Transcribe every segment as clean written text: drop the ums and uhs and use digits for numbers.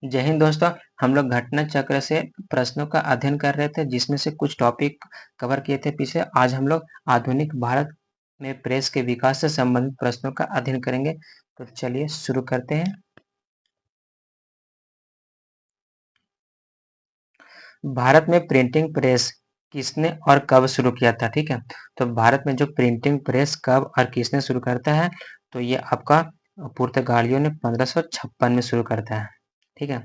जय हिंद दोस्तों। हम लोग घटना चक्र से प्रश्नों का अध्ययन कर रहे थे, जिसमें से कुछ टॉपिक कवर किए थे पीछे। आज हम लोग आधुनिक भारत में प्रेस के विकास से संबंधित प्रश्नों का अध्ययन करेंगे। तो चलिए शुरू करते हैं। भारत में प्रिंटिंग प्रेस किसने और कब शुरू किया था? ठीक है, तो भारत में जो प्रिंटिंग प्रेस कब और किसने शुरू करता है, तो ये आपका पुर्तगालियों ने 1556 में शुरू करता है। ठीक है,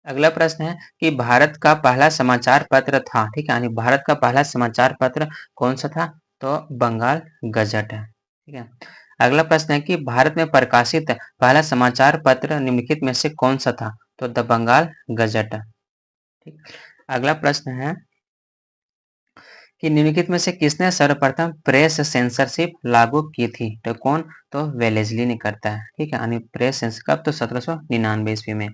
अगला प्रश्न है कि भारत का पहला समाचार पत्र था, ठीक है, यानी भारत का पहला समाचार पत्र कौन सा था? तो बंगाल गजट है। ठीक है, अगला प्रश्न है कि भारत में प्रकाशित पहला समाचार पत्र निम्नलिखित में से कौन सा था? तो द बंगाल गजट। ठीक, अगला प्रश्न है कि निम्नलिखित में से किसने सर्वप्रथम प्रेस सेंसरशिप लागू की थी? तो कौन? तो वेलेस्ली ने करता है। ठीक है, यानी प्रेस सेंसर कब? तो 1799 ईस्वी में।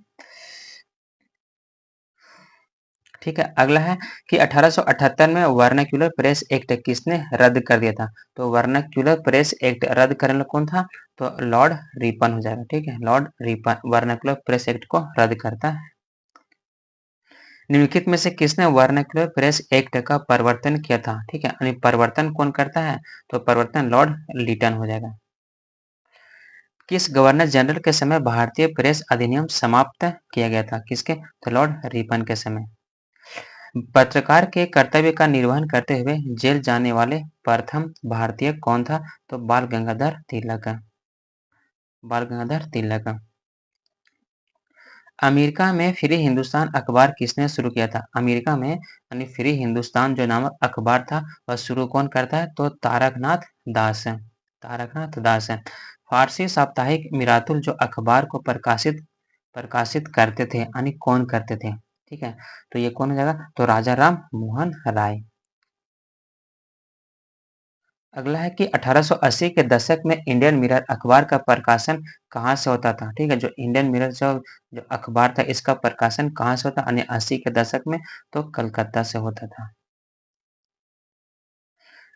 ठीक है, अगला है कि 1878 में वर्नाक्यूलर प्रेस एक्ट किसने रद्द कर दिया था? तो वर्नाक्यूलर प्रेस एक्ट रद्द करने वाला कौन था? तो लॉर्ड रिपन हो जाएगा। ठीक है, Lord Ripon vernacular press act को रद्द करता है। निम्नलिखित में से किसने वर्नाक्यूलर प्रेस एक्ट का परिवर्तन किया था? ठीक है, यानी परिवर्तन कौन करता है? तो परिवर्तन लॉर्ड लिटन हो जाएगा। किस गवर्नर जनरल के समय भारतीय प्रेस अधिनियम समाप्त किया गया था? किसके? तो लॉर्ड रिपन के समय। पत्रकार के कर्तव्य का निर्वहन करते हुए जेल जाने वाले प्रथम भारतीय कौन था? तो बाल गंगाधर तिलक। बाल गंगाधर तिलक। अमेरिका में फ्री हिंदुस्तान अखबार किसने शुरू किया था? अमेरिका में यानी फ्री हिंदुस्तान जो नामक अखबार था वह शुरू कौन करता है? तो तारकनाथ दास। तारकनाथ दास है। फारसी साप्ताहिक मिरातुल जो अखबार को प्रकाशित प्रकाशित करते थे, यानी कौन करते थे? ठीक है, तो ये कौन हो जाएगा? तो राजा राम मोहन राय। अगला है कि 1880 के दशक में इंडियन मिरर अखबार का प्रकाशन कहाँ से होता था? ठीक है, जो इंडियन मिरर जो अखबार था इसका प्रकाशन कहाँ से होता? यानी 80 के दशक में तो कलकत्ता से होता था।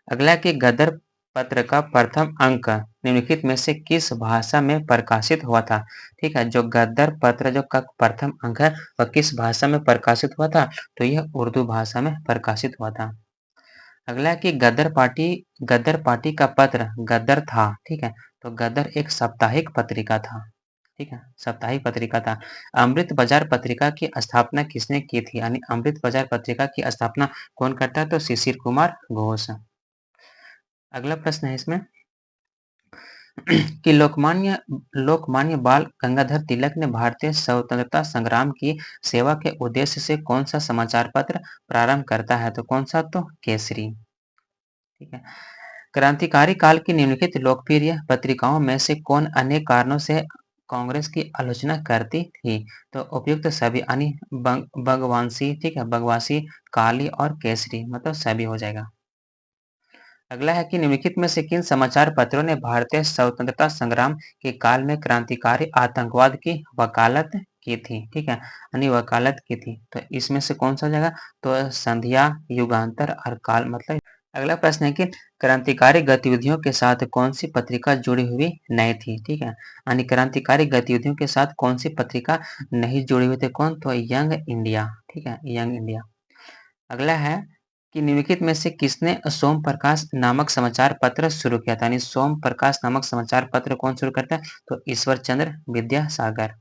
अगला है कि गदर पत्र का प्रथम अंक निम्नलिखित में से किस भाषा में प्रकाशित हुआ था? ठीक है, जो गदर पत्र जो का प्रथम अंक है वह किस भाषा में प्रकाशित हुआ था? तो यह उर्दू भाषा में प्रकाशित हुआ था। अगला है कि गदर पार्टी का पत्र गदर था। ठीक है, तो गदर एक साप्ताहिक पत्रिका था। ठीक है, साप्ताहिक पत्रिका था। अमृत बाजार पत्रिका की स्थापना किसने की थी? यानी अमृत बाजार पत्रिका की स्थापना कौन करता है? तो शिशिर कुमार घोष। अगला प्रश्न है इसमें कि लोकमान्य बाल गंगाधर तिलक ने भारतीय स्वतंत्रता संग्राम की सेवा के उद्देश्य से कौन सा समाचार पत्र प्रारंभ करता है? तो कौन सा? तो केसरी। ठीक है, क्रांतिकारी काल की निम्नलिखित लोकप्रिय पत्रिकाओं में से कौन अनेक कारणों से कांग्रेस की आलोचना करती थी? तो उपयुक्त सभी यानी बगवासी। ठीक है, बगवासी, काली और केसरी, मतलब सभी हो जाएगा। अगला है कि निम्नलिखित में से किन समाचार पत्रों ने भारतीय स्वतंत्रता संग्राम के काल में क्रांतिकारी आतंकवाद की वकालत की थी? ठीक है, यानी वकालत की थी, तो इसमें से कौन सा हो जाएगा? तो संध्या, युगांतर और काल, मतलब। अगला प्रश्न है कि क्रांतिकारी गतिविधियों के साथ कौन सी पत्रिका जुड़ी हुई नहीं थी? ठीक है, यानी क्रांतिकारी गतिविधियों के साथ कौन सी पत्रिका नहीं जुड़ी हुई थी? कौन? तो यंग इंडिया। ठीक है, यंग इंडिया। अगला है कि निम्नलिखित में से किसने सोम प्रकाश नामक समाचार पत्र शुरू किया था? यानी सोम प्रकाश नामक समाचार पत्र कौन शुरू करता है? तो ईश्वर चंद्र विद्यासागर।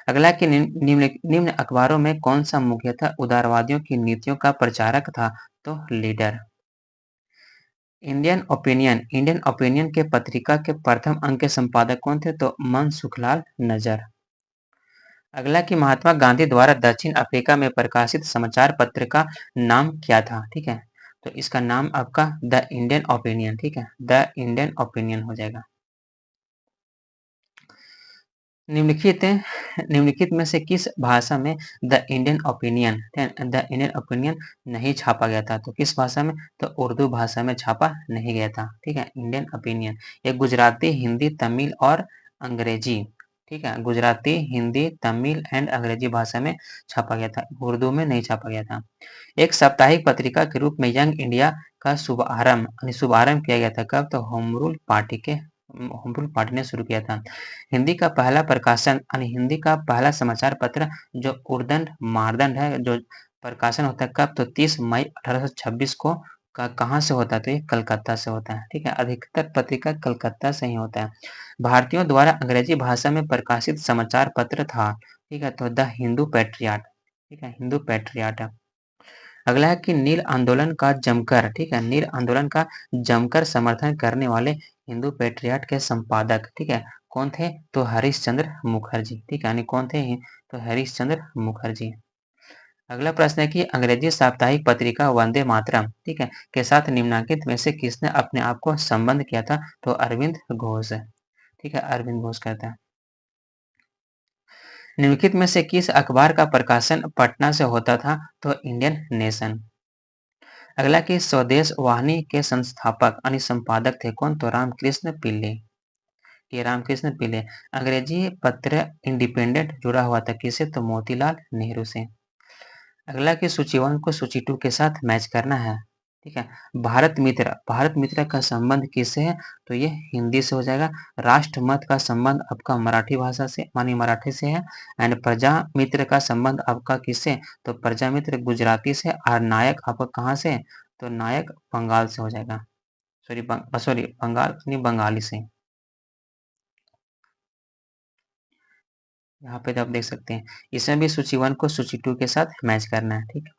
अगला है कि निम्न निम्न अखबारों में कौन सा मुख्यतः उदारवादियों की नीतियों का प्रचारक था? तो लीडर। इंडियन ओपिनियन के पत्रिका के प्रथम अंक के संपादक कौन थे? तो मनसुखलाल नजर। अगला कि महात्मा गांधी द्वारा दक्षिण अफ्रीका में प्रकाशित समाचार पत्र का नाम क्या था? ठीक है, तो इसका नाम आपका द इंडियन ओपिनियन। ठीक है, द इंडियन ओपिनियन हो जाएगा। निम्नलिखित निम्नलिखित में से किस भाषा में द इंडियन ओपिनियन नहीं छापा गया था? तो किस भाषा में? तो उर्दू भाषा में छापा नहीं गया था। ठीक है, इंडियन ओपिनियन ये गुजराती, हिंदी, तमिल और अंग्रेजी। ठीक है, गुजराती, हिंदी, तमिल एंड अंग्रेजी भाषा में छापा गया था, उर्दू में नहीं छापा गया था। एक साप्ताहिक पत्रिका के रूप में यंग इंडिया का शुभारंभ किया गया था कब? तो होम रूल पार्टी के होमरूल पार्टी ने शुरू किया था। हिंदी का पहला प्रकाशन यानी हिंदी का पहला समाचार पत्र जो उर्दंड मारदंड है, जो प्रकाशन होता है कब, तो 30 मई 1826 को कहाँ से होता है, तो ये कलकत्ता से होता है। ठीक है, अधिकतर पत्रिका कलकत्ता से ही होता है। भारतीयों द्वारा अंग्रेजी भाषा में प्रकाशित समाचार पत्र था, ठीक है, तो द हिंदू पैट्रियाट, ठीक है, हिंदू पैट्रियाट है। अगला है कि नील आंदोलन का जमकर, ठीक है, नील आंदोलन का जमकर समर्थन करने वाले हिंदू पेट्रियाट के संपादक, ठीक है, कौन थे, तो हरीश चंद्र मुखर्जी, ठीक है, यानी कौन थे, तो हरीश चंद्र मुखर्जी। अगला प्रश्न है कि अंग्रेजी साप्ताहिक पत्रिका वंदे मातरम, ठीक है, के साथ निम्नलिखित में से किसने अपने आप को संबंध किया था, तो अरविंद घोष, ठीक है, अरविंद घोष कहता है। निम्नलिखित में से किस अखबार का प्रकाशन पटना से होता था, तो इंडियन नेशन। अगला कि स्वदेश वाहिनी के संस्थापक यानी संपादक थे कौन, तो रामकृष्ण पिल्ले, ये रामकृष्ण पिल्ले। अंग्रेजी पत्र इंडिपेंडेंट जुड़ा हुआ था किसे, तो मोतीलाल नेहरू से। अगला कि सूची 1 को सूची 2 के साथ मैच करना है, ठीक है। भारत मित्र का संबंध किससे है, तो ये हिंदी से हो जाएगा। राष्ट्रमत का संबंध आपका मराठी भाषा से मानी मराठी से है। एंड प्रजा मित्र का संबंध आपका किससे, तो प्रजा मित्र गुजराती से। और नायक आपका कहाँ से, तो नायक बंगाल से हो जाएगा। सॉरी बंगाल नहीं, बंगाली से। यहाँ पे तो आप देख सकते हैं, इसमें भी सूची 1 को सूची 2 के साथ मैच करना है, ठीक है।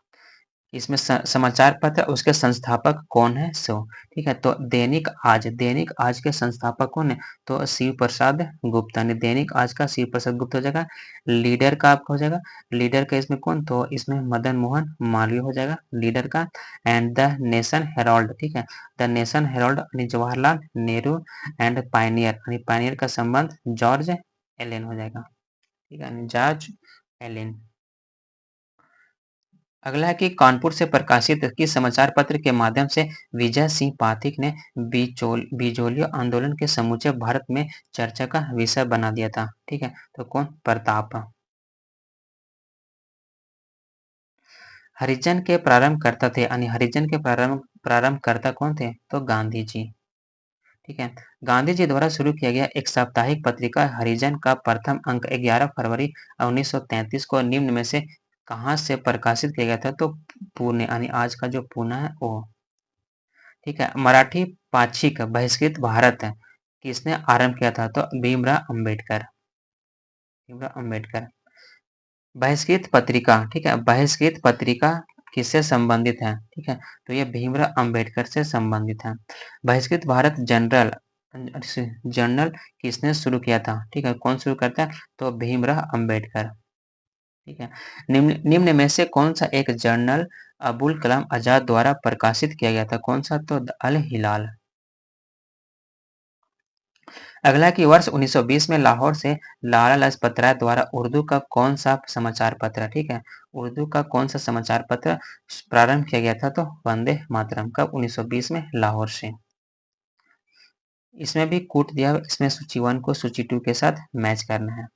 इसमें समाचार पत्र उसके संस्थापक कौन है, सो, ठीक है। तो दैनिक आज के संस्थापक कौन है, तो शिव प्रसाद गुप्ता ने दैनिक आज का शिव प्रसाद गुप्ता हो जाएगा। लीडर का आपका हो जाएगा, लीडर का इसमें कौन, तो इसमें मदन मोहन मालवीय हो जाएगा लीडर का। एंड द नेशन हेराल्ड, ठीक है, the nation Herald Jawaharlal Nehru. And Pioneer का संबंध जॉर्ज एलेन हो जाएगा, ठीक है, जॉर्ज एलेन। अगला है कि कानपुर से प्रकाशित किस समाचार पत्र के माध्यम से विजय सिंह पाठक ने बिजोलिया आंदोलन के समूचे भारत में चर्चा का विषय बना दिया था, ठीक है, तो कौन, प्रताप। हरिजन के प्रारंभकर्ता थे यानी हरिजन के प्रारंभकर्ता कौन थे, तो गांधी जी, ठीक है। गांधी जी द्वारा शुरू किया गया एक साप्ताहिक पत्रिका हरिजन का प्रथम अंक 11 फरवरी 1933 को निम्न में से कहाँ से प्रकाशित किया गया था, तो पुणे यानी आज का जो पुणे है वो, ठीक है। मराठी पाक्षिक बहिष्कृत भारत किसने आरंभ किया था, तो भीमराव अंबेडकर, भीमराव अंबेडकर। बहिष्कृत पत्रिका, ठीक है, बहिष्कृत पत्रिका किससे संबंधित है, ठीक है, तो ये भीमराव अंबेडकर से संबंधित है। बहिष्कृत भारत जर्नल किसने शुरू किया था, ठीक है, कौन शुरू करता है, तो भीमराव अंबेडकर, ठीक है। निम्न में से कौन सा एक जर्नल अबुल कलाम आजाद द्वारा प्रकाशित किया गया था, कौन सा, तो अल हिलाल। अगला कि वर्ष 1920 में लाहौर से लाला लाजपत राय द्वारा उर्दू का कौन सा समाचार पत्र, ठीक है, उर्दू का कौन सा समाचार पत्र प्रारंभ किया गया था, तो वंदे मातरम, कब, 1920 में लाहौर से। इसमें भी कूट दिया, इसमें सूची 1 को सूची 2 के साथ मैच करना है,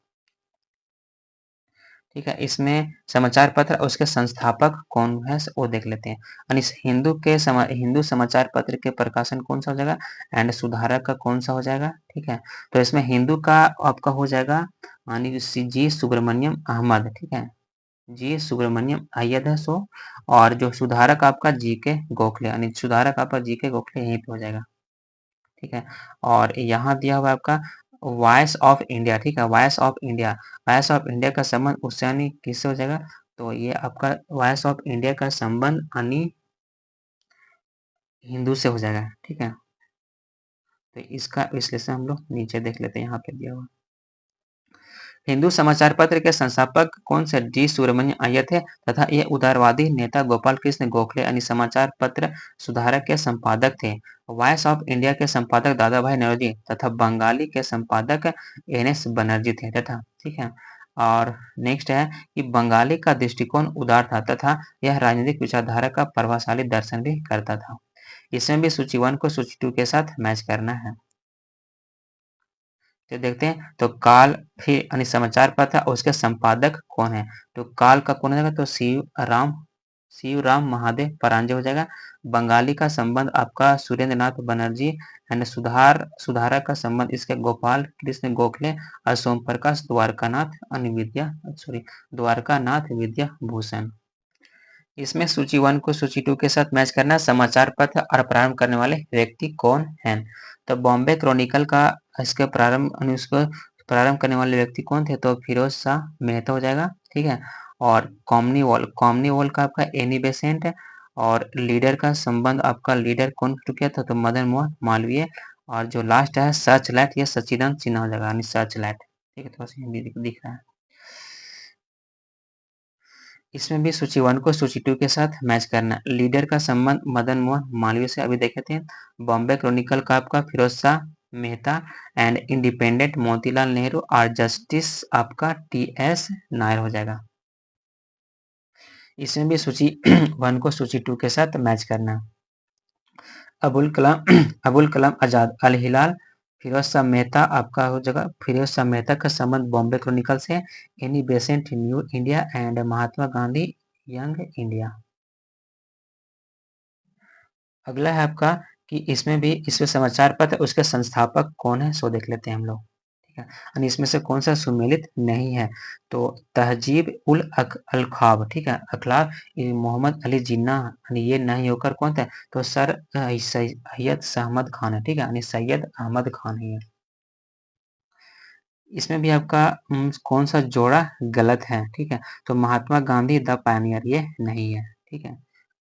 ठीक है। इसमें समाचार पत्र और उसके संस्थापक कौन है वो देख लेते हैं। और इस हिंदू समाचार पत्र के प्रकाशन कौन सा हो जाएगा, एंड सुधारक का कौन सा हो जाएगा, ठीक है। तो इसमें हिंदू का आपका हो जाएगा यानी जी सुब्रमण्यम अहमद, ठीक है, जी सुब्रमण्यम अय्यद है सो। और जो सुधारक आपका जी के गोखले यानी सुधारक आपका जी के गोखले यहीं पे हो जाएगा, ठीक है। और यहाँ दिया हुआ है आपका वॉइस ऑफ इंडिया, ठीक है, voice of India. Voice of India का संबंध उससे यानी किससे हो जाएगा, तो ये आपका वॉइस ऑफ इंडिया का संबंध यानी हिंदू से हो जाएगा, ठीक है। तो इसका विश्लेषण हम लोग नीचे देख लेते हैं, यहाँ पे दिया हुआ। हिंदू समाचार पत्र के संस्थापक कौन से, डी सुब्रमण्यम अय्यर थे तथा ये उदारवादी नेता गोपाल कृष्ण गोखले यानी समाचार पत्र सुधारक के संपादक थे। वॉइस ऑफ इंडिया के संपादक दादा भाई नौरोजी तथा बंगाली के संपादक एन एस बनर्जी थे तथा, ठीक है। और नेक्स्ट है कि बंगाली का दृष्टिकोण उदार था तथा यह राजनीतिक विचारधारा का प्रभावशाली दर्शन भी करता था। इसमें भी सूची 1 को सूची 2 के साथ मैच करना है। तो देखते हैं, तो काल फिर यानी समाचार पत्र और उसके संपादक कौन है, तो काल का कौन है, तो शिव राम शिवराम महादेव परांजय हो जाएगा। बंगाली का संबंध आपका सुरेंद्र नाथ बनर्जी एंड सुधारा का संबंध इसके गोपाल कृष्ण गोखले और सोम प्रकाश द्वारकानाथ विद्या भूषण। इसमें सूची 1 को सूची 2 के साथ मैच करना है। समाचार पत्र और प्रारंभ करने वाले व्यक्ति कौन हैं? तो बॉम्बे क्रॉनिकल का इसके प्रारंभ करने वाले व्यक्ति कौन थे? तो फिरोज शाह मेहता हो जाएगा, ठीक है। और कॉमनीवॉल का आपका एनी बेसेंट है। और लीडर का संबंध आपका लीडर कौन शुरू किया था? तो मदन मोहन मालवीय। और जो लास्ट है सर्च लाइट, ये सच्चिदानंद सिन्हा हो जाएगा, यानी सर्च लाइट, ठीक है। थोड़ा सा हिंदी दिख रहा है। इसमें भी सूची 1 को सूची 2 के साथ मैच करना है। लीडर का संबंध मदन मोहन मालवीय से अभी देखे थे। बॉम्बे क्रॉनिकल का आपका फिरोज शाह मेहता एंड इंडिपेंडेंट मोतीलाल नेहरू और जस्टिस आपका टी.एस. नायर हो जाएगा। इसमें भी सूची 1 को सूची 2 के साथ मैच करना है। अबुल कलाम आजाद, अल हिलाल, फिरोज शाह मेहता आपका हो जाएगा। फिरोज शाह मेहता का संबंध बॉम्बे क्रॉनिकल से, Annie Besant new India and Mahatma Gandhi young India. अगला है आपका कि इसमें समाचार पत्र उसके संस्थापक कौन है, सो देख लेते हैं हम लोग, ठीक है। और इसमें से कौन सा सुमेलित नहीं है? तो तहजीब उल अल-ख्वाब, ठीक है, अखलाक, ये मोहम्मद अली जिन्ना, यानी ये नहीं होकर कौन था? तो सर सैयद अहमद खान है, ठीक है, यानी सैयद अहमद खान ही है। इसमें भी आपका कौन सा जोड़ा गलत है, ठीक है। तो महात्मा गांधी द पायनियर ये नहीं है, ठीक है,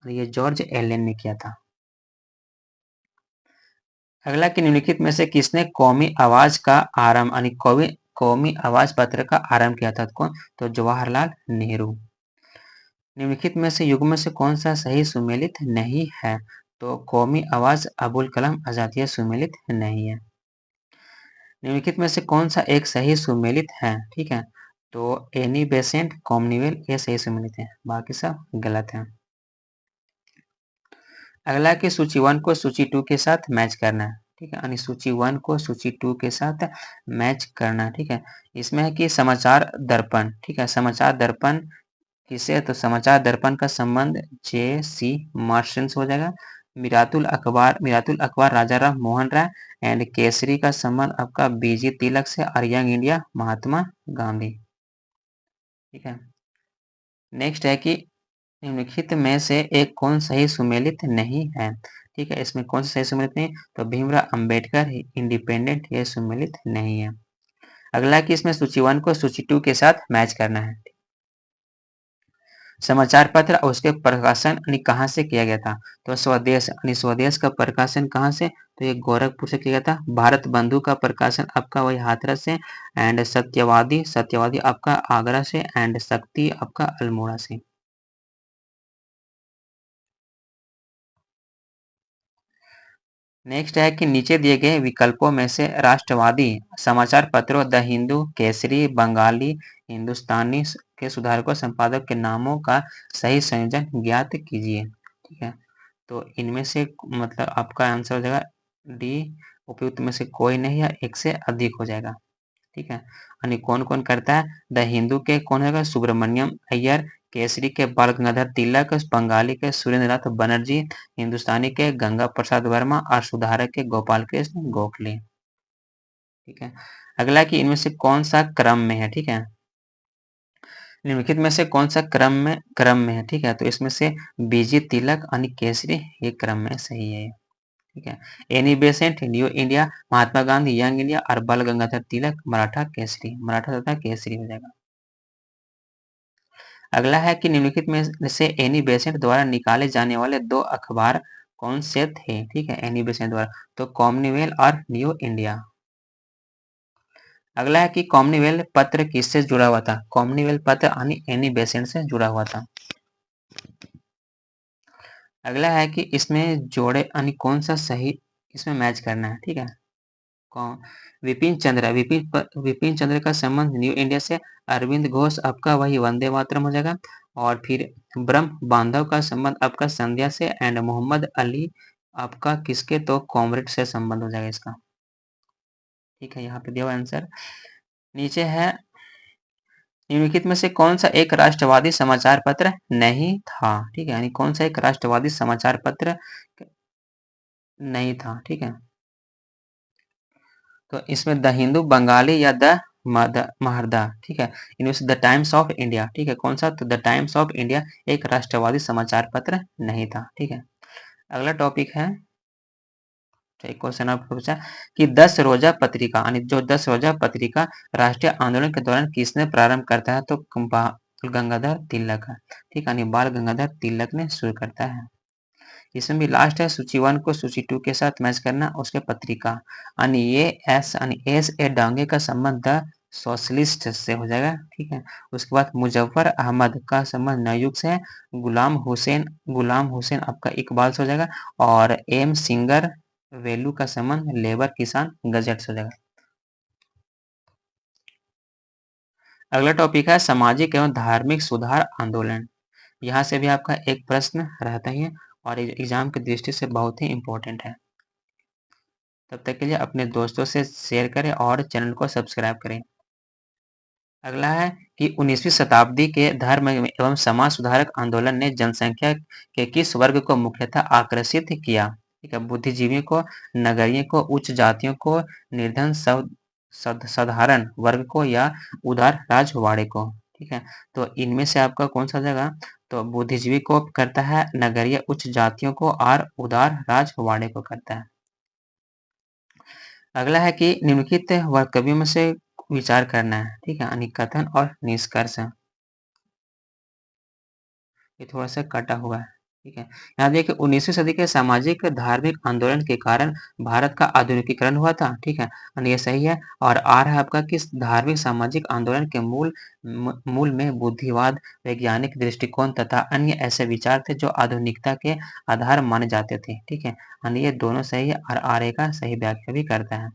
और ये जॉर्ज एलन ने किया था। अगला कि निम्नलिखित में से किसने कौमी आवाज का आरंभ यानी कौमी आवाज पत्र का आरंभ किया था? कौन? तो जवाहरलाल नेहरू। निम्नलिखित में से युग्म से कौन सा सही सुमेलित नहीं है? तो कौमी आवाज अबुल कलाम आजाद, ये सुमेलित नहीं है। निम्नलिखित में से कौन सा एक सही सुमेलित है? ठीक है, तो एनी बेसेंट कॉमनवेल ये सही सुमेलित है, बाकी सब गलत है। अगला कि सूची 1 को सूची 2 के साथ मैच करना है, ठीक है, यानी सूची 1 को सूची 2 के साथ मैच करना है, ठीक है। इसमें है कि समाचार दर्पण, ठीक है, समाचार दर्पण किसे? तो समाचार दर्पण का संबंध जे.सी. मार्शन से हो जाएगा। मिरातुल अखबार राजा राम मोहन राय एंड केसरी का संबंध आपका बीजी तिलक से और यंग इंडिया महात्मा गांधी, ठीक है। नेक्स्ट है कि निम्नलिखित में से एक कौन सही सुमेलित नहीं है? ठीक है, इसमें कौन सा सही सुमेलित नहीं? तो भीमराव अंबेडकर इंडिपेंडेंट ये सुमेलित नहीं है। अगला कि इसमें सूची 1 को सूची 2 के साथ मैच करना है। समाचार पत्र और उसके प्रकाशन कहाँ से किया गया था? तो स्वदेश स्वदेश का प्रकाशन कहाँ से? तो ये गोरखपुर से किया गया था। भारत बंधु का प्रकाशन आपका वही हाथरस से एंड सत्यवादी आपका आगरा से एंड शक्ति आपका अल्मोड़ा से। नेक्स्ट है कि नीचे दिए गए विकल्पों में से राष्ट्रवादी समाचार पत्रों द हिंदू, केसरी, बंगाली, हिंदुस्तानी के सुधारकों संपादक के नामों का सही संयोजन ज्ञात कीजिए, ठीक है। तो इनमें से मतलब आपका आंसर हो जाएगा डी, उपयुक्त में से कोई नहीं है, एक से अधिक हो जाएगा, ठीक है। यानी कौन कौन करता है? द हिंदू के कौन होगा? सुब्रमण्यम अय्यर, केसरी के बाल गंगाधर तिलक, बंगाली के सुरेंद्र नाथ बनर्जी, हिंदुस्तानी के गंगा प्रसाद वर्मा और सुधारक के गोपाल कृष्ण गोखले, ठीक है। अगला कि इनमें से कौन सा क्रम में है, ठीक है, निम्नलिखित में से कौन सा क्रम में है, ठीक है। तो इसमें से बीजी तिलक यानी केसरी ये क्रम में सही है, ठीक है। Annie Besant new India, Mahatma Gandhi young India और बाल गंगाधर तिलक मराठा तथा केसरी हो जाएगा। अगला है कि निम्नलिखित में से एनी बेसेंट द्वारा निकाले जाने वाले दो अखबार कौन से थे, ठीक है, एनी बेसेंट द्वारा? तो कॉमनवेल और न्यू इंडिया। अगला है कि कॉमनवेल पत्र किससे जुड़ा हुआ था? कॉमनवेल पत्र यानी एनी बेसेंट से जुड़ा हुआ था। अगला है कि इसमें जोड़े यानी कौन सा सही इसमें मैच करना है, ठीक है। कौन? विपिन चंद्र का संबंध न्यू इंडिया से, अरविंद घोष आपका वही वंदे मातरम हो जाएगा। और फिर ब्रह्म बांधव का संबंध आपका संध्या से एंड मोहम्मद अली आपका किसके? तो कॉमरेड से संबंध हो जाएगा इसका, ठीक है। यहाँ पे दिया हुआ आंसर नीचे है। निम्नलिखित में से कौन सा एक राष्ट्रवादी समाचार पत्र नहीं था? ठीक है, यानी कौन सा एक राष्ट्रवादी समाचार पत्र नहीं था? ठीक है, तो इसमें द हिंदू, बंगाली या द महरदा। ठीक है, इनमें से द टाइम्स ऑफ इंडिया। ठीक है, कौन सा? तो द टाइम्स ऑफ इंडिया एक राष्ट्रवादी समाचार पत्र नहीं था। ठीक है, अगला टॉपिक है, तो एक क्वेश्चन आपको पूछा कि 10 रोजा पत्रिका, यानी जो 10 रोजा पत्रिका राष्ट्रीय आंदोलन के दौरान किसने प्रारंभ करता है? तो बाल गंगाधर तिलक है। ठीक है, यानी बाल गंगाधर तिलक ने शुरू करता है। इसमें भी लास्ट है सूची 1 को सूची 2 के साथ मैच करना, उसके पत्रिका, यानी ये एस यानी एस ए डांगे का संबंध द सोशलिस्ट से हो जाएगा। ठीक है, उसके बाद मुजफ्फर अहमद का संबंध नवयुग से है, गुलाम हुसैन आपका इकबाल से हो जाएगा, और एम सिंगर वेलू का संबंध लेबर किसान गजट से हो जाएगा। अगला टॉपिक है सामाजिक एवं धार्मिक सुधार आंदोलन। यहाँ से भी आपका एक प्रश्न रहता ही है और एग्जाम की दृष्टि से बहुत ही इम्पोर्टेंट है। तब तक के लिए अपने दोस्तों से शेयर करें और चैनल को सब्सक्राइब करें। अगला है कि 19वीं शताब्दी के धर्म एवं समाज सुधारक आंदोलन ने जनसंख्या के किस वर्ग को मुख्यतः आकर्षित किया? ठीक है, बुद्धिजीवियों को, नगरीय को, उच्च जातियों को, निर्धन साधारण वर्ग को या उदार राजवाड़े को? ठीक है, तो इनमें से आपका कौन सा जगह? तो बुद्धिजीवी को करता है, नगरीय उच्च जातियों को और उदार राजवाड़े को करता है। अगला है कि निम्नलिखित कवियों में से विचार करना है। ठीक है, यानी कथन और निष्कर्ष। ये थोड़ा सा कटा हुआ है। ठीक है, यहाँ देखिए 19वीं सदी के सामाजिक धार्मिक आंदोलन के कारण भारत का आधुनिकीकरण हुआ था। ठीक है, और ये सही है। और आ रहा है आपका किस धार्मिक सामाजिक आंदोलन के मूल में बुद्धिवाद, वैज्ञानिक दृष्टिकोण तथा अन्य ऐसे विचार थे जो आधुनिकता के आधार माने जाते थे। ठीक है, यानी ये दोनों सही है और आर्य का सही व्याख्या भी करता है।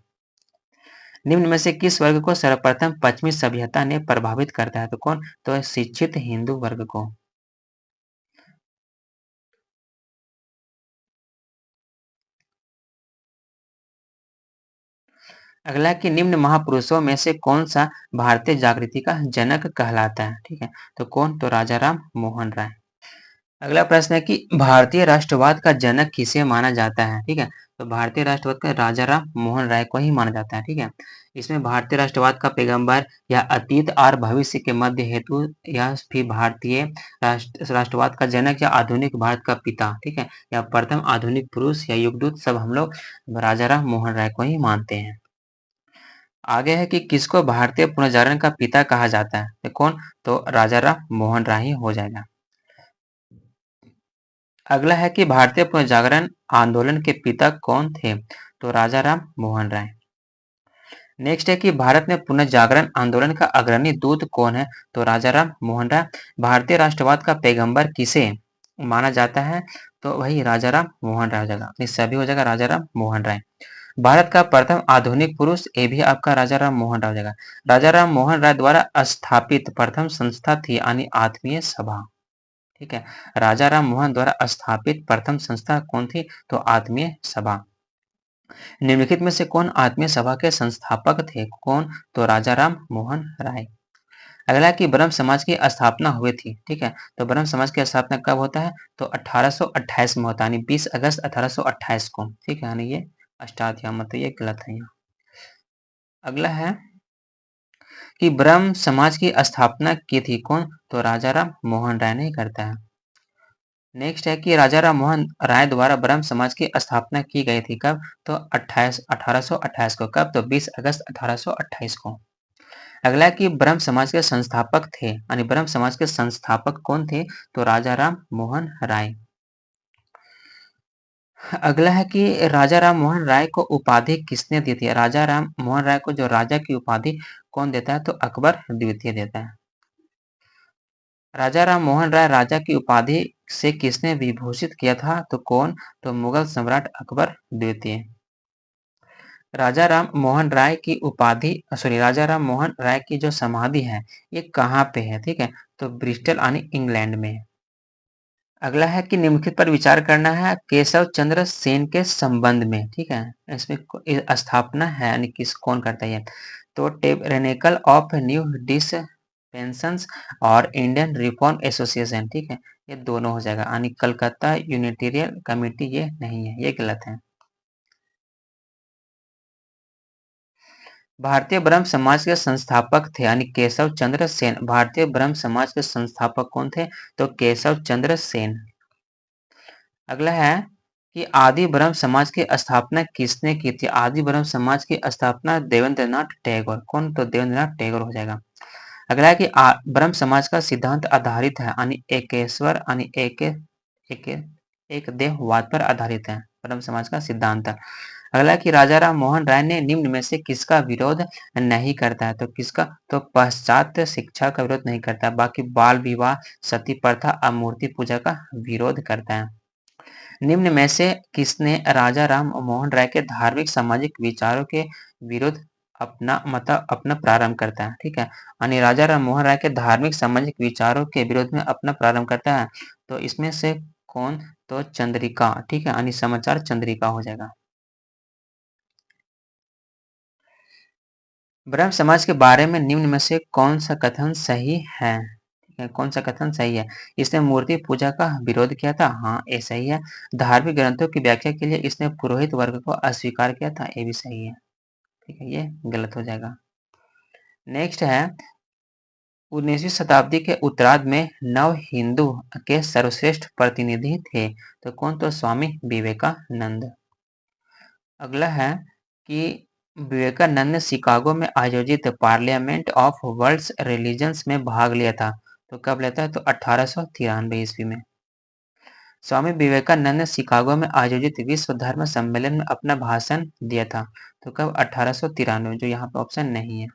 निम्न में से किस वर्ग को सर्वप्रथम पश्चिमी सभ्यता ने प्रभावित करता है? तो कौन? तो शिक्षित हिंदू वर्ग को। अगला कि निम्न महापुरुषों में से कौन सा भारतीय जागृति का जनक कहलाता है? ठीक है, तो कौन? तो राजा राम मोहन राय। अगला प्रश्न है कि भारतीय राष्ट्रवाद का जनक किसे माना जाता है? ठीक है, तो भारतीय राष्ट्रवाद का राजा राम मोहन राय को ही माना जाता है। ठीक है, इसमें भारतीय राष्ट्रवाद का पैगंबर या अतीत और भविष्य के मध्य हेतु या फिर भारतीय राष्ट्रवाद का जनक या आधुनिक भारत का पिता, ठीक है, या प्रथम आधुनिक पुरुष या युगदूत, सब हम लोग राजा राम मोहन राय को ही मानते हैं। आगे है कि किसको भारतीय पुनर्जागरण का पिता कहा जाता है? तो कौन? तो राजा राम मोहन राय ही हो जाएगा। अगला है कि भारतीय पुनर्जागरण आंदोलन के पिता कौन थे? तो राजा राम मोहन राय। नेक्स्ट है कि भारत में पुनर्जागरण आंदोलन का अग्रणी दूत कौन है? तो राजा राम मोहन राय। भारतीय राष्ट्रवाद का पैगंबर किसे माना जाता है? तो वही राजा राम मोहन राय हो जाएगा, सभी हो जाएगा राजा राम मोहन राय। भारत का प्रथम आधुनिक पुरुष, ये भी आपका राजा राम मोहन राय हो जाएगा। राजा राम मोहन राय द्वारा स्थापित प्रथम संस्था थी यानी आत्मीय सभा। ठीक है, राजा राम मोहन द्वारा स्थापित प्रथम संस्था कौन थी? तो आत्मीय सभा। निम्नलिखित में से कौन आत्मीय सभा के संस्थापक थे? कौन? तो राजा राम मोहन राय। अगला कि ब्रह्म समाज की स्थापना हुई थी। ठीक है, तो ब्रह्म समाज की स्थापना कब होता है? तो 1828 में होता है, यानी 20 अगस्त 1828 को। ठीक है, यानी ये स्टार्ट यहाँ मत, ये गलत है यहाँ। अगला है कि ब्रह्म समाज की स्थापना की थी कौन? तो राजा राम मोहन राय ने करता है। नेक्स्ट है कि राजा राम मोहन राय द्वारा ब्रह्म समाज की स्थापना की गई थी कब? तो 1828 को। कब? तो 20 अगस्त 1828 को। अगला कि ब्रह्म समाज के संस्थापक थे, यानी ब्रह्म समाज के संस्थापक कौन थे? तो राजा राम मोहन राय। अगला है कि राजा राम मोहन राय को उपाधि किसने दी थी? राजा राम मोहन राय को जो राजा की उपाधि कौन देता है? तो अकबर द्वितीय देता है। राजा राम मोहन राय राजा की उपाधि से किसने विभूषित किया था? तो कौन? तो मुगल सम्राट अकबर द्वितीय। राजा राम मोहन राय की उपाधि, सॉरी, राजा राम मोहन राय की जो समाधि है ये कहाँ पे है? ठीक है, तो ब्रिस्टल यानी इंग्लैंड में। अगला है कि निम्नलिखित पर विचार करना है केशव चंद्र सेन के संबंध में। ठीक है, इसमें स्थापना है यानी किस कौन करता है? तो टेबरेनेकल ऑफ न्यू डिस पेंशंस और इंडियन रिफॉर्म एसोसिएशन, ठीक है, ये दोनों हो जाएगा। यानी कलकत्ता यूनिटेरियन कमेटी ये नहीं है, ये गलत है। भारतीय ब्रह्म समाज के संस्थापक थे यानी केशव चंद्र सेन। भारतीय ब्रह्म समाज के संस्थापक कौन थे? तो केशव चंद्र सेन। अगला है कि आदि ब्रह्म समाज की स्थापना किसने की थी? आदि ब्रह्म समाज की स्थापना देवेंद्रनाथ टैगोर। कौन? तो देवेंद्रनाथ टैगोर हो जाएगा। अगला है कि ब्रह्म समाज का सिद्धांत आधारित है यानी एकेश्वर यानी एक एक देववाद पर आधारित है ब्रह्म समाज का सिद्धांत। अगला है कि राजा राम मोहन राय ने निम्न में से किसका विरोध नहीं करता है? तो किसका? तो पाश्चात्य शिक्षा का विरोध नहीं करता, बाकी बाल विवाह, सती प्रथा, अमूर्ति पूजा का विरोध करता है। निम्न में से किसने राजा राम मोहन राय के धार्मिक सामाजिक विचारों के विरुद्ध अपना प्रारंभ करता है? ठीक है, यानी राजा राम मोहन राय के धार्मिक सामाजिक विचारों के विरोध में अपना प्रारंभ करता है। तो इसमें से कौन? तो चंद्रिका, ठीक है, यानी समाचार चंद्रिका हो जाएगा। ब्रह्म समाज के बारे में निम्न में से कौन सा कथन सही है? ठीक है, कौन सा कथन सही है? इसने मूर्ति पूजा का विरोध किया था, हाँ ये सही है। धार्मिक ग्रंथों की व्याख्या के लिए इसने पुरोहित वर्ग को अस्वीकार किया था, ये भी सही है। ठीक है, ये गलत हो जाएगा। नेक्स्ट है 19वीं शताब्दी के उत्तरार्ध में नव हिंदू के सर्वश्रेष्ठ प्रतिनिधि थे, तो कौन? तो स्वामी विवेकानंद। अगला है कि विवेकानंद ने शिकागो में आयोजित पार्लियामेंट ऑफ वर्ल्ड्स रिलीजन्स में भाग लिया था, तो कब लेता है? तो 1893 ईस्वी में। स्वामी विवेकानंद ने शिकागो में आयोजित विश्व धर्म सम्मेलन में अपना भाषण दिया था, तो कब? 1893, जो यहाँ पे ऑप्शन नहीं है।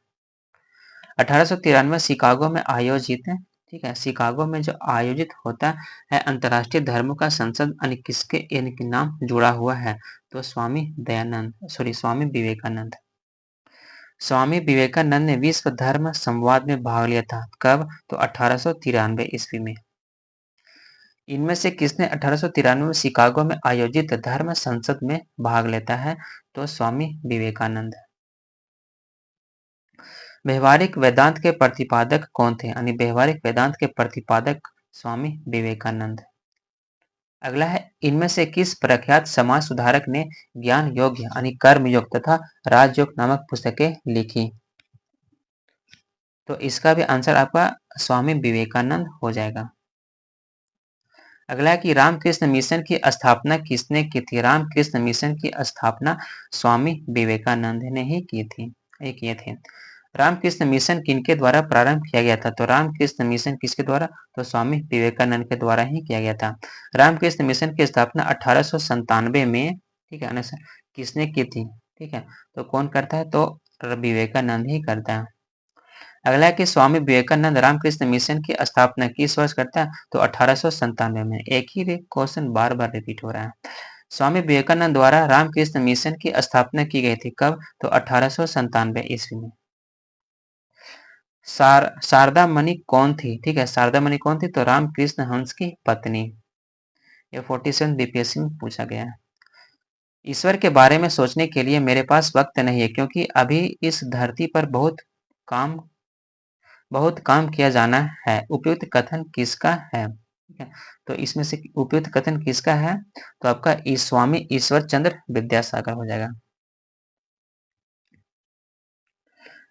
1893 शिकागो में आयोजित, ठीक है, शिकागो में जो आयोजित होता है अंतर्राष्ट्रीय धर्मों का संसद, यानी किसके इनके नाम जुड़ा हुआ है? तो स्वामी विवेकानंद। स्वामी विवेकानंद ने विश्व धर्म संवाद में भाग लिया था, कब? तो 1893 ईस्वी में। इनमें से किसने 1893 में शिकागो में आयोजित धर्म संसद में भाग लेता है? तो स्वामी विवेकानंद। व्यवहारिक वेदांत के प्रतिपादक कौन थे? यानी व्यवहारिक वेदांत के प्रतिपादक स्वामी विवेकानंद। अगला है इनमें से किस प्रख्यात समाज सुधारक ने ज्ञान योग यानी कर्म योग तथा राजयोग नामक पुस्तकें लिखी? तो इसका भी आंसर आपका स्वामी विवेकानंद हो जाएगा। अगला है कि रामकृष्ण मिशन की स्थापना किसने की थी? रामकृष्ण मिशन की स्थापना स्वामी विवेकानंद ने ही की थी, ये किए थे। रामकृष्ण मिशन किनके द्वारा प्रारंभ किया गया था? तो रामकृष्ण मिशन किसके द्वारा? तो स्वामी विवेकानंद के द्वारा ही किया गया था। रामकृष्ण मिशन की स्थापना 1897 में, ठीक है, किसने की थी? ठीक है, तो कौन करता है? तो विवेकानंद ही करता है। अगला है कि स्वामी विवेकानंद रामकृष्ण मिशन की स्थापना किस वर्ष करता है? तो 1897 में। एक ही क्वेश्चन बार बार रिपीट हो रहा है। स्वामी विवेकानंद द्वारा रामकृष्ण मिशन की स्थापना की गई थी, कब? तो 1897 ईस्वी में। शारदा मणि कौन थी? ठीक है, शारदा मणि कौन थी? तो रामकृष्ण हंस की पत्नी। ये 47 बीपीएससी में पूछा गया है। ईश्वर के बारे में सोचने के लिए मेरे पास वक्त नहीं है, क्योंकि अभी इस धरती पर काम बहुत काम किया जाना है। उपयुक्त कथन किसका है? ठीक है, तो इसमें से उपयुक्त कथन किसका है? तो आपका स्वामी ईश्वर चंद्र विद्यासागर हो जाएगा।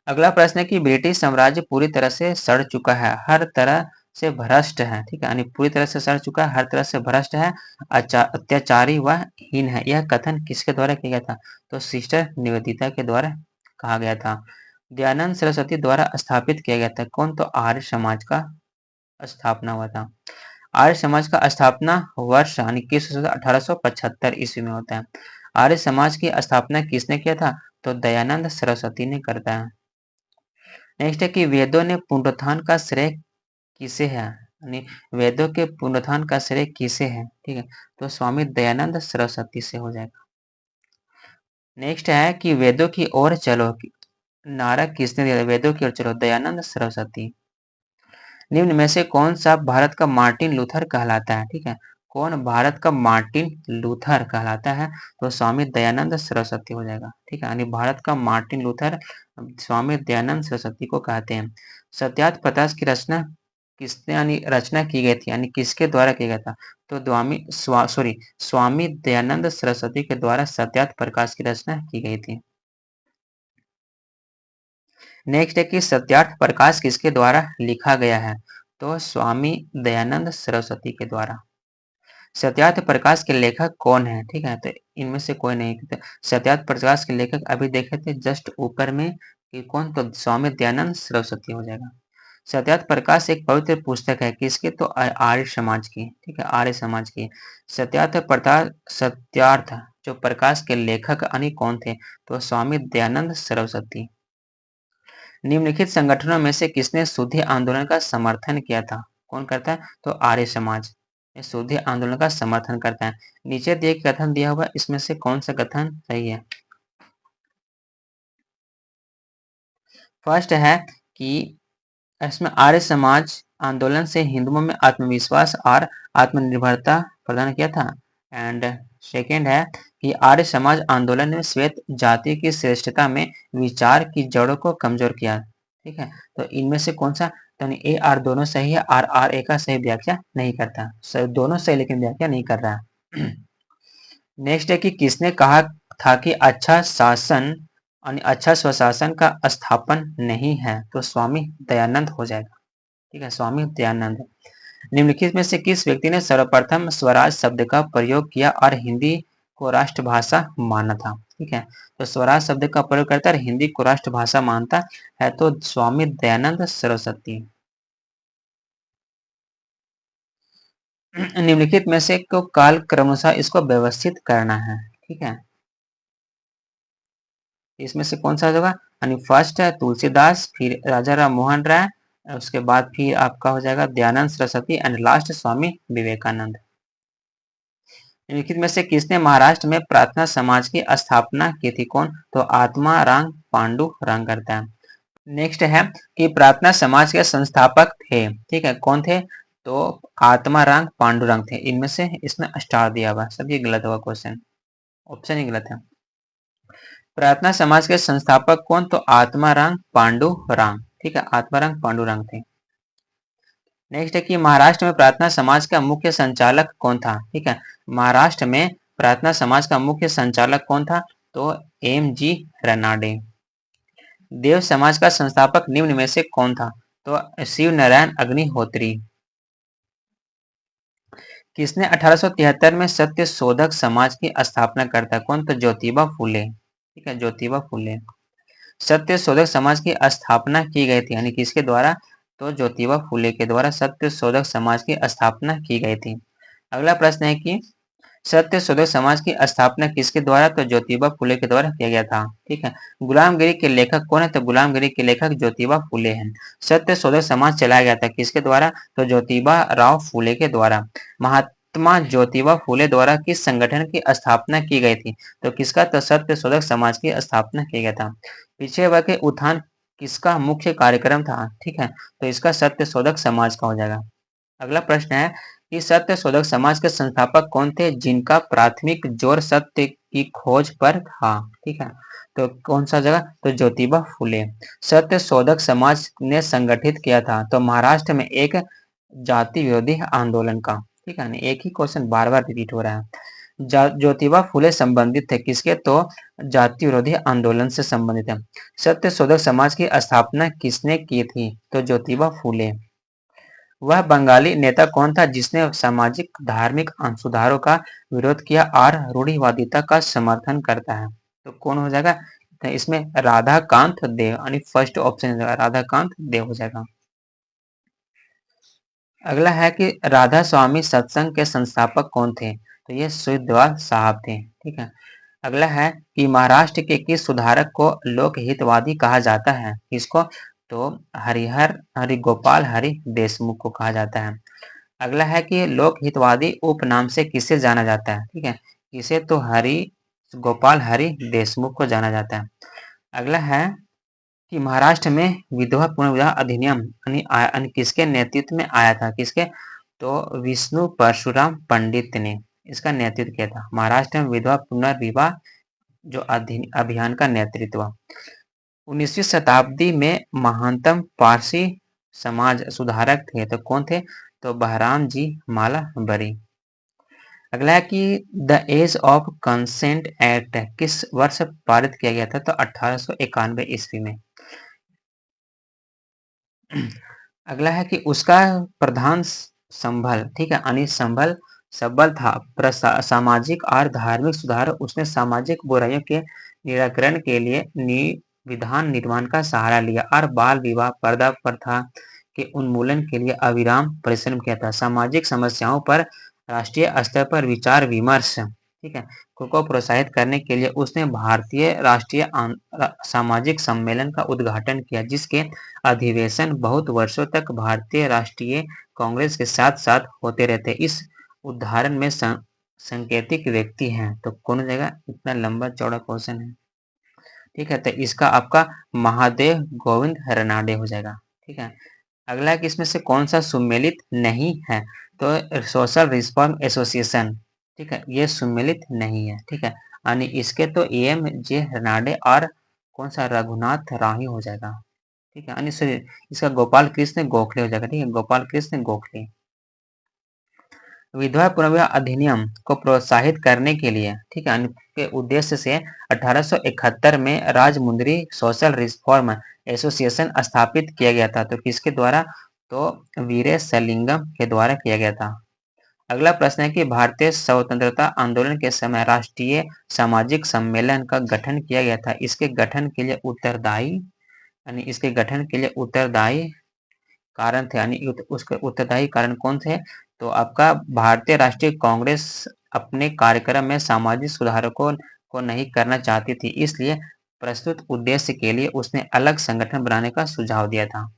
अगला प्रश्न है कि ब्रिटिश साम्राज्य पूरी तरह से सड़ चुका है, हर तरह से भ्रष्ट है, ठीक है, यानी पूरी तरह से सड़ चुका है, हर तरह से भ्रष्ट है, अत्याचारी व हीन है। यह कथन किसके द्वारा किया गया था? तो सिस्टर निवेदिता के द्वारा कहा गया था। दयानंद सरस्वती द्वारा स्थापित किया गया था, कौन? तो आर्य समाज का स्थापना हुआ था। आर्य समाज का स्थापना वर्ष यानी किस 1875 ईस्वी में होता है। आर्य समाज की स्थापना किसने किया था? तो दयानंद सरस्वती ने करता है। नेक्स्ट है कि वेदों ने पुनरुत्थान का श्रेय किसे है? यानी वेदों के पुनरुत्थान का श्रेय किसे है? ठीक है, तो स्वामी दयानंद सरस्वती से हो जाएगा। नेक्स्ट है कि वेदों की ओर चलो नारा किसने दिया? वेदों की ओर चलो दयानंद सरस्वती। निम्न में से कौन सा भारत का मार्टिन लूथर कहलाता है? ठीक है, कौन भारत का मार्टिन लूथर कहलाता है? तो स्वामी दयानंद सरस्वती हो जाएगा। ठीक है, यानी भारत का मार्टिन लूथर स्वामी दयानंद सरस्वती को कहते हैं। सत्यार्थ प्रकाश की रचना किसने यानी रचना की गई थी, यानी किसके द्वारा किया गया था? तो स्वामी दयानंद सरस्वती के द्वारा सत्यार्थ प्रकाश की रचना की गई थी। नेक्स्ट है कि सत्यार्थ प्रकाश किसके द्वारा लिखा गया है? तो स्वामी दयानंद सरस्वती के द्वारा। सत्यार्थ प्रकाश के लेखक कौन है? ठीक है, तो इनमें से कोई नहीं। तो सत्यार्थ प्रकाश के लेखक अभी देखे थे जस्ट ऊपर में कि कौन, तो स्वामी दयानंद सरस्वती हो जाएगा। सत्यार्थ प्रकाश एक पवित्र पुस्तक है किसकी? तो आर्य समाज की। ठीक है, आर्य समाज की। सत्यार्थ जो प्रकाश के लेखक यानी कौन थे? तो स्वामी दयानंद सरस्वती। निम्नलिखित संगठनों में से किसने शुद्धि आंदोलन का समर्थन किया था? कौन करता है? तो आर्य समाज शुद्धि आंदोलन का समर्थन करता है। नीचे दिए कथन दिया हुआ, इसमें से कौन सा कथन सही है? फर्स्ट है कि इसमें आर्य समाज आंदोलन से हिंदुओं में आत्मविश्वास और आत्मनिर्भरता प्रदान किया था। एंड सेकेंड है कि आर्य समाज आंदोलन ने श्वेत जाति की श्रेष्ठता में विचार की जड़ों को कमजोर किया। ठीक है, तो इनमें से कौन सा? तो ए आर दोनों सही है, आर आर ए का सही व्याख्या नहीं करता। दोनों सही लेकिन व्याख्या नहीं कर रहा है। नेक्स्ट है कि किसने कहा था कि अच्छा शासन और अच्छा स्वशासन का स्थापन नहीं है? तो स्वामी दयानंद हो जाएगा। ठीक है, स्वामी दयानंद। निम्नलिखित में से किस व्यक्ति ने सर्वप्रथम स्वराज शब्द का प्रयोग किया और हिंदी को राष्ट्रभाषा माना था? ठीक है, तो स्वराज शब्द का प्रयोग करता है, हिंदी को राष्ट्रभाषा मानता है, तो स्वामी दयानंद सरस्वती। निम्नलिखित में से को काल क्रमानुसार इसको व्यवस्थित करना है। ठीक है, इसमें से कौन सा होगा? यानी फर्स्ट है तुलसीदास, फिर राजा राम मोहन राय, उसके बाद फिर आपका हो जाएगा दयानंद सरस्वती एंड लास्ट स्वामी विवेकानंद। निम्नलिखित में से किसने महाराष्ट्र में प्रार्थना समाज की स्थापना की थी? कौन? तो आत्मा राम पांडु रंग करता है। नेक्स्ट है कि प्रार्थना समाज के संस्थापक थे। ठीक है, कौन थे? तो आत्माराम पांडुरंग थे। इनमें से इसमें स्टार दिया हुआ, सब ये गलत हुआ क्वेश्चन, ऑप्शन ही गलत है। प्रार्थना समाज के संस्थापक कौन? तो आत्माराम पांडुरंग। ठीक है, आत्माराम पांडुरंग थे। नेक्स्ट है कि महाराष्ट्र में प्रार्थना समाज का मुख्य संचालक कौन था? ठीक है, महाराष्ट्र में प्रार्थना समाज का मुख्य संचालक कौन था? तो एम जी रनाडे। देव समाज का संस्थापक निम्न में से कौन था? तो शिव नारायण अग्निहोत्री। किसने 1873 में सत्य शोधक समाज की स्थापना करता है? कौन? तो ज्योतिबा फूले। ठीक है, ज्योतिबा फूले। सत्य शोधक समाज की स्थापना की गई थी, यानी किसके द्वारा? तो ज्योतिबा फूले के द्वारा सत्य शोधक समाज की स्थापना की गई थी। अगला प्रश्न है कि सत्य शोधक समाज की स्थापना किसके द्वारा? तो ज्योतिबा फूले के द्वारा किया गया था। ठीक है, गुलामगिरी के लेखक कौन है? तो गुलामगिरी के लेखक ज्योतिबा फूले हैं। सत्य शोधक समाज चलाया गया था किसके द्वारा? तो ज्योतिबा राव फूले के द्वारा। महात्मा ज्योतिबा फूले द्वारा किस संगठन की स्थापना की गई थी? तो किसका? तो सत्य शोधक समाज की स्थापना किया गया था। पिछड़े वर्ग के उत्थान किसका मुख्य कार्यक्रम था? ठीक है, तो इसका सत्य शोधक समाज का हो जाएगा। अगला प्रश्न है कि सत्य शोधक समाज के संस्थापक कौन थे जिनका प्राथमिक जोर सत्य की खोज पर था? ठीक है, तो कौन सा जगह? तो ज्योतिबा फूले। सत्य शोधक समाज ने संगठित किया था तो महाराष्ट्र में एक जाति विरोधी आंदोलन का। ठीक है, एक ही क्वेश्चन बार बार रिपीट हो रहा है। ज्योतिबा फूले संबंधित थे किसके? तो जाति विरोधी आंदोलन से संबंधित है। सत्य शोधक समाज की स्थापना किसने की थी? तो ज्योतिबा फूले। वह बंगाली नेता कौन था जिसने सामाजिक धार्मिक सुधारों का विरोध किया और रूढ़िवादिता का समर्थन करता है? तो कौन हो जाएगा? तो इसमें राधाकांत देव, यानी फर्स्ट ऑप्शन राधाकांत देव हो जाएगा। अगला है कि राधा स्वामी सत्संग के संस्थापक कौन थे? तो ये सूर्यदयाल साहब थे। ठीक है, अगला है कि महाराष्ट्र के किस सुधारक को लोकहितवादी कहा जाता है? किसको? तो हरिहर हरिगोपाल हरि देशमुख को कहा जाता है। अगला है कि लोकहितवादी उपनाम से किसे जाना जाता है? ठीक है, किसे? तो हरि गोपाल हरि देशमुख को जाना जाता है। अगला है कि महाराष्ट्र में विधवा पुनर्विवाह अधिनियम यानी किसके नेतृत्व में आया था? किसके? तो विष्णु परशुराम पंडित ने इसका नेतृत्व किया था। महाराष्ट्र में विधवा पुनर्विवाह जो अभियान का नेतृत्व 19वीं शताब्दी में महानतम पारसी समाज सुधारक थे, तो कौन थे? तो बहराम जी मालाबरी। अगला है कि the age of consent act किस वर्ष पारित किया गया था? तो 1891 ईस्वी में। अगला है कि उसका प्रधान संभल, ठीक है, यानी संभल सबल था सामाजिक और धार्मिक सुधार। उसने सामाजिक बुराइयों के निराकरण के लिए विधान निर्माण का सहारा लिया और बाल विवाह पर्दा प्रथा के उन्मूलन के लिए अविराम परिश्रम किया था। सामाजिक समस्याओं पर राष्ट्रीय स्तर पर विचार विमर्श, ठीक है, को प्रोत्साहित करने के लिए उसने भारतीय राष्ट्रीय सामाजिक सम्मेलन का उद्घाटन किया, जिसके अधिवेशन बहुत वर्षों तक भारतीय राष्ट्रीय कांग्रेस के साथ साथ होते रहते। इस उदाहरण में सांकेतिक व्यक्ति हैं, तो कौन हो जाएगा? इतना लंबा चौड़ा क्वेश्चन है, ठीक है, तो इसका आपका महादेव गोविंद रानडे हो जाएगा, ठीक है। अगला है कि इसमें से कौन सा सुमेलित नहीं है? तो सोशल रिफॉर्म एसोसिएशन, ठीक है, ये सुमेलित नहीं है, ठीक है, यानी इसके तो एम जे रानडे और कौन सा रघुनाथ राही हो जाएगा, ठीक है, यानी इसका गोपाल कृष्ण गोखले हो जाएगा, ठीक है, गोपाल कृष्ण गोखले। विधवा पुनर्विवाह अधिनियम को प्रोत्साहित करने के लिए, ठीक है, के उद्देश्य से 1871 में राजमुंद्री सोशल रिफॉर्म एसोसिएशन स्थापित किया गया था। तो किसके द्वारा? तो वीरेशलिंगम के द्वारा किया गया था। अगला प्रश्न है कि भारतीय स्वतंत्रता आंदोलन के समय राष्ट्रीय सामाजिक सम्मेलन का गठन किया गया था। इसके गठन के लिए उत्तरदायी, यानी इसके गठन के लिए उत्तरदायी कारण थे, यानी उसके उत्तरदायी कारण कौन थे? तो आपका भारतीय राष्ट्रीय कांग्रेस अपने कार्यक्रम में सामाजिक सुधारकों को नहीं करना चाहती थी, इसलिए प्रस्तुत उद्देश्य के लिए उसने अलग संगठन बनाने का सुझाव दिया था।